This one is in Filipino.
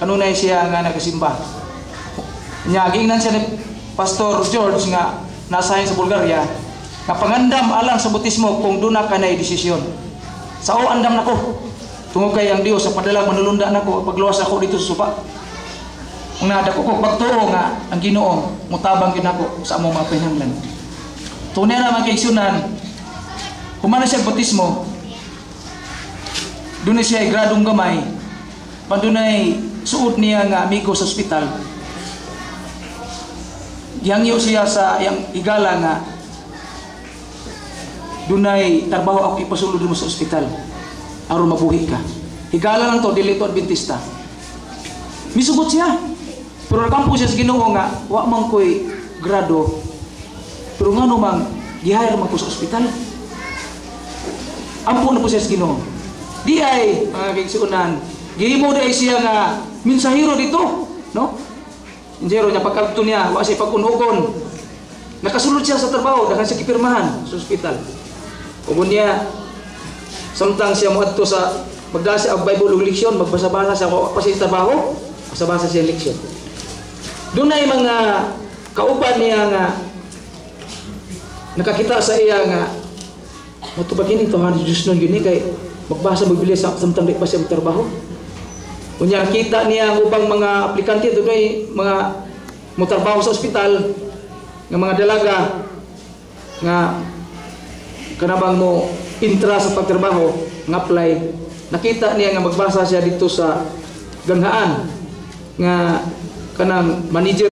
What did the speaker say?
kanunay siya nga nagasimba. Nya giingnan siya ni Pastor George nga nasahin sa Bulgaria nga pangandam alang sa bautismo kung duna ka na desisyon. Sao andam nako. Tungod kay ang Dios sa padalang manulunda nako pagluwas ako dito sa supa. Ang nadako ko pagtuo nga ang Ginoo mutabang gyud nako sa among mga pinahanglan. Tunay na magkaigsunan human na siya bautismo. Dunay siya gradong gamay. Pandunay suot niya nga amigo sa ospital. Yangyo siya sa yang igala nga dunay trabaho ako ipasulod mo sa ospital aron mabuhi ka. Higala lang to dili to Adventista. Misugot siya. Pero nakampo siya sa Ginoo nga wa man koy grado. Pero ngano mang gihire man ko sa ospital. Ampo na po siya sa Ginoo. Di ay mga kaigsuonan, gihimo dai siya nga mensahero dito, no? Mensahero nya pagkadto niya wa siya pag-unugon. Nakasulod siya sa trabaho daghang siya gipirmahan sa ospital. Ug niya samtang siya moadto sa magdasa og Bible ug leksyon, magbasa-basa siya pa siya trabaho, basa-basa siya leksyon. Dunay mga kauban niya nga nakakita sa iya nga matubag ini to han Diyos nun gini kay magbasa magbilis samtang di pa siya magtrabaho. Unya kita niya ang ubang mga aplikante dunay mga motrabaho sa ospital nga mga dalaga nga kanabang mo intra sa pagtrabaho nga apply. Nakita niya nga magbasa siya dito sa ganghaan nga kanang manager